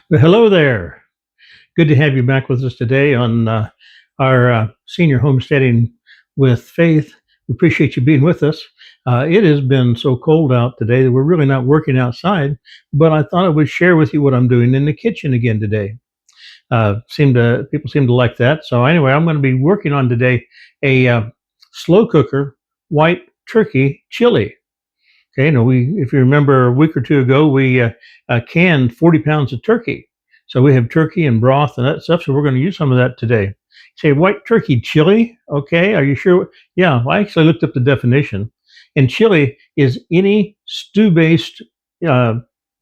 Well, hello there. Good to have you back with us today on our senior homesteading with Faith. We appreciate you being with us. It has been so cold out today that we're really not working outside, but I thought I would share with you what I'm doing in the kitchen again today. People seem to like that. So anyway, I'm going to be working on today a slow cooker white turkey chili. Okay, now if you remember a week or two ago, we canned 40 pounds of turkey. So we have turkey and broth and that stuff. So we're going to use some of that today. Say white turkey chili. Okay, are you sure? Yeah, well, I actually looked up the definition, and chili is any stew-based uh,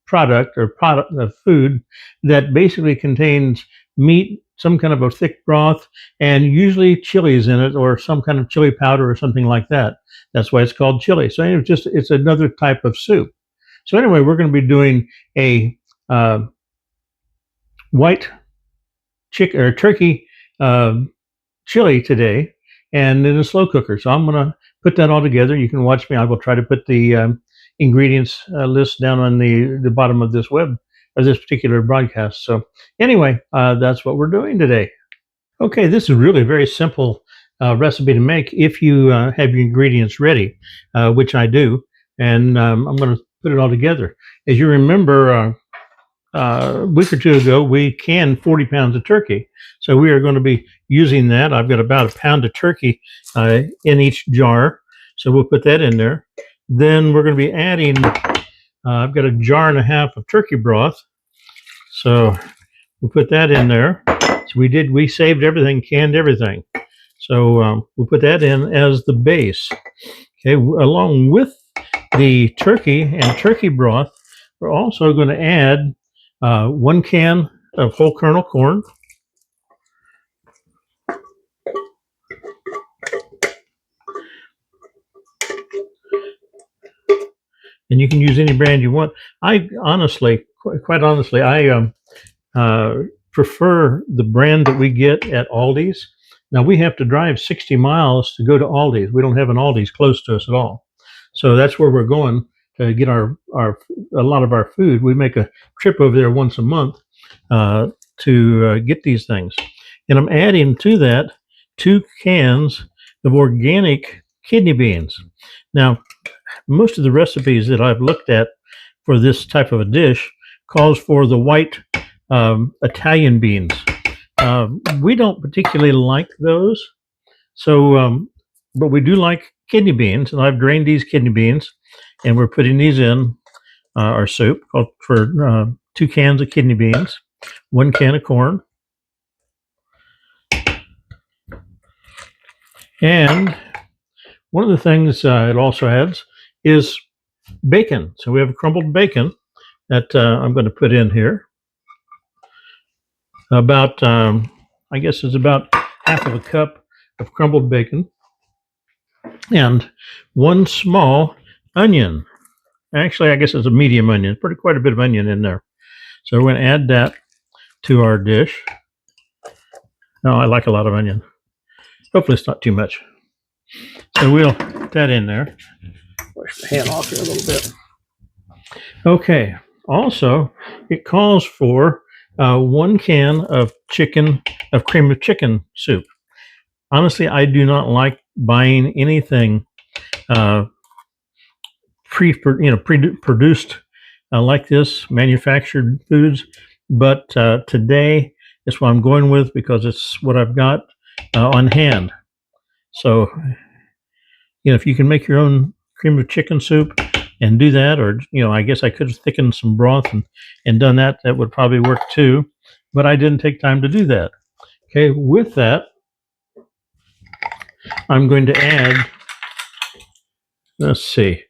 product or product of food that basically contains meat, some kind of a thick broth, and usually chilies in it or some kind of chili powder or something like that. That's why it's called chili. So anyway, it's another type of soup. So anyway, we're going to be doing a white chicken or turkey uh, chili today, and in a slow cooker. So I'm going to put that all together. You can watch me. I will try to put the ingredients list down on the bottom of this web or this particular broadcast. So anyway, that's what we're doing today. Okay, this is really a very simple recipe to make if you have your ingredients ready, which I do, and I'm going to put it all together. As you remember, a week or two ago, we canned 40 pounds of turkey, so we are going to be using that. I've got about a pound of turkey in each jar, so we'll put that in there. Then we're going to be adding. I've got a jar and a half of turkey broth, so we'll put that in there. So we saved everything, canned everything. So we'll put that in as the base. Okay, along with the turkey and turkey broth, we're also going to add 1 can of whole kernel corn. And you can use any brand you want. I honestly, quite honestly, I prefer the brand that we get at Aldi's. Now we have to drive 60 miles to go to Aldi's. We don't have an Aldi's close to us at all, so that's where we're going to get our a lot of our food. We make a trip over there once a month to get these things, and I'm adding to that 2 cans of organic kidney beans. Now, most of the recipes that I've looked at for this type of a dish calls for the white Italian beans. We don't particularly like those, so but we do like kidney beans, and I've drained these kidney beans, and we're putting these in our soup for 2 cans of kidney beans, 1 can of corn, and one of the things it also adds is bacon. So we have crumbled bacon that I'm going to put in here. About, I guess it's about half of a cup of crumbled bacon and 1 small onion. Actually, I guess it's a medium onion, quite a bit of onion in there. So we're going to add that to our dish. No, I like a lot of onion. Hopefully it's not too much. So we'll put that in there. Wash my hand off here a little bit. Okay. Also, it calls for 1 can of cream of chicken soup. Honestly, I do not like buying anything pre-produced like this, manufactured foods. But today is what I'm going with because it's what I've got on hand. So, if you can make your own cream of chicken soup and do that, or I guess I could have thickened some broth and done that. That would probably work too. But I didn't take time to do that. Okay, with that, I'm going to add. Let's see.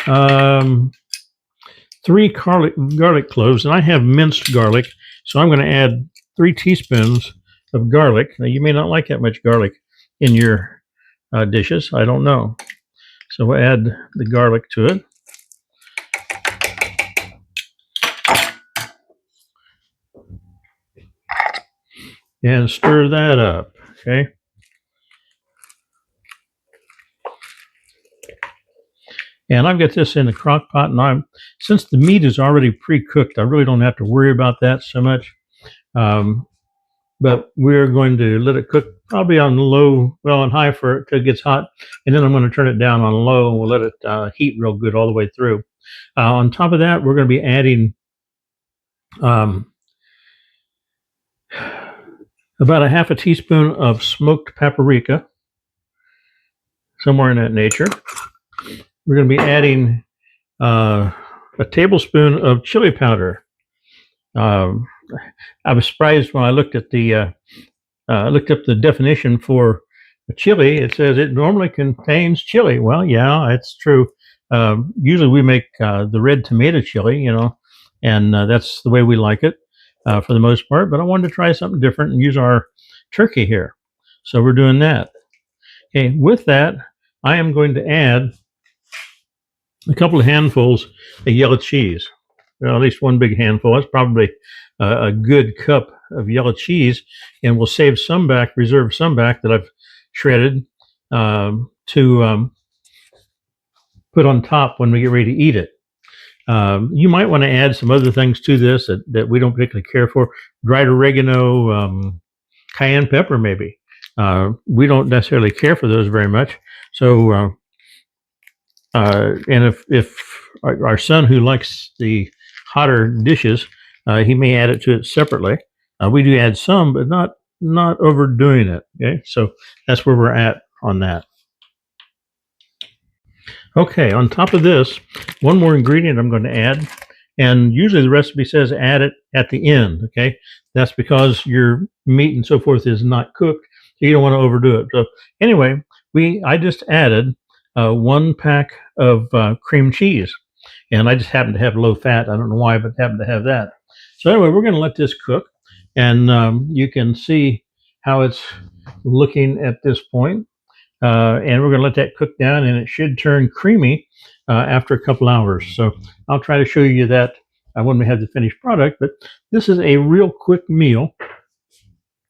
3 garlic cloves, and I have minced garlic, so I'm going to add 3 teaspoons of garlic. Now, you may not like that much garlic in your dishes. I don't know. So we'll add the garlic to it. And stir that up, okay? And I've got this in the crock pot, and since the meat is already pre-cooked, I really don't have to worry about that so much. Um, but we're going to let it cook probably on low, well, on high for it till it gets hot, and then I'm going to turn it down on low, and we'll let it heat real good all the way through. On top of that, we're going to be adding um, about a half a teaspoon of smoked paprika, somewhere in that nature. We're going to be adding a tablespoon of chili powder. Um, I was surprised when I looked up the definition for chili. It says it normally contains chili. Well, yeah, it's true. Usually we make the red tomato chili, and that's the way we like it for the most part. But I wanted to try something different and use our turkey here. So we're doing that. Okay, with that, I am going to add a couple of handfuls of yellow cheese. Well, at least one big handful. That's probably a good cup of yellow cheese, and we'll save some back, reserve some back that I've shredded to put on top when we get ready to eat it. You might want to add some other things to this that we don't particularly care for. Dried oregano, cayenne pepper, maybe. We don't necessarily care for those very much. So, and if our son, who likes the hotter dishes, he may add it to it separately. We do add some, but not overdoing it. Okay, so that's where we're at on that. Okay, on top of this, one more ingredient I'm going to add, and usually the recipe says add it at the end. Okay, that's because your meat and so forth is not cooked, so you don't want to overdo it. So anyway, I just added 1 pack of cream cheese, and I just happen to have low fat. I don't know why, but happen to have that. So anyway, we're going to let this cook, and you can see how it's looking at this point. And we're going to let that cook down, and it should turn creamy after a couple hours. So I'll try to show you that when we have the finished product. But this is a real quick meal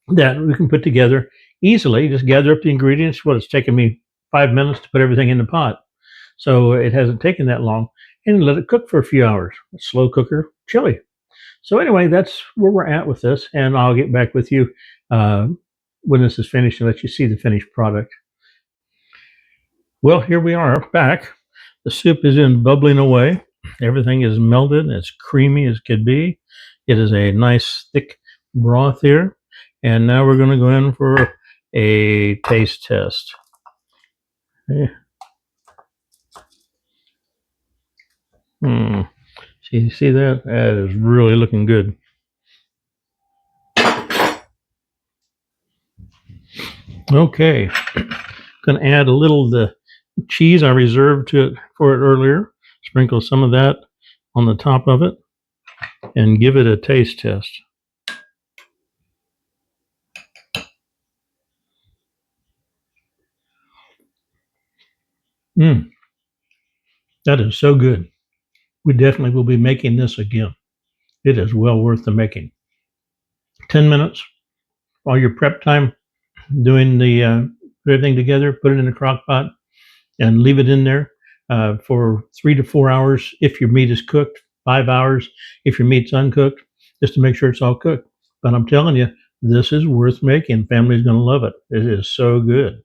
that we can put together easily. Just gather up the ingredients. Well, it's taken me 5 minutes to put everything in the pot, so it hasn't taken that long. And let it cook for a few hours. Slow cooker chili. So anyway, that's where we're at with this, and I'll get back with you when this is finished and let you see the finished product. Well, here we are back. The soup is in bubbling away. Everything is melted, as creamy as could be. It is a nice thick broth here. And now we're going to go in for a taste test. Okay. See that? That is really looking good. Okay. Going to add a little of the cheese I reserved for it earlier. Sprinkle some of that on the top of it and give it a taste test. That is so good. We definitely will be making this again. It is well worth the making. 10 minutes, all your prep time, doing the everything together, put it in a crock pot and leave it in there for 3 to 4 hours if your meat is cooked, 5 hours if your meat's uncooked, just to make sure it's all cooked. But I'm telling you, this is worth making. Family's going to love it. It is so good.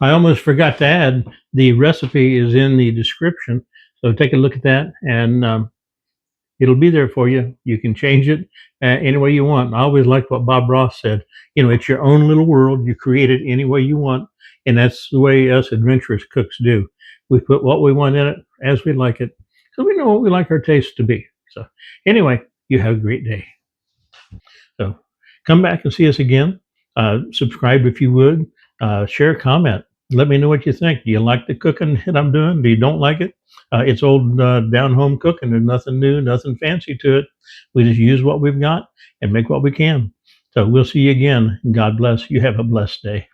I almost forgot to add, the recipe is in the description, so take a look at that, and it'll be there for you. You can change it any way you want. I always liked what Bob Ross said. It's your own little world. You create it any way you want, and that's the way us adventurous cooks do. We put what we want in it as we like it, so we know what we like our taste to be. So anyway, you have a great day. So come back and see us again. Subscribe if you would. Share, comment. Let me know what you think. Do you like the cooking that I'm doing? Do you don't like it? It's old down home cooking. There's nothing new, nothing fancy to it. We just use what we've got and make what we can. So we'll see you again. God bless. You have a blessed day.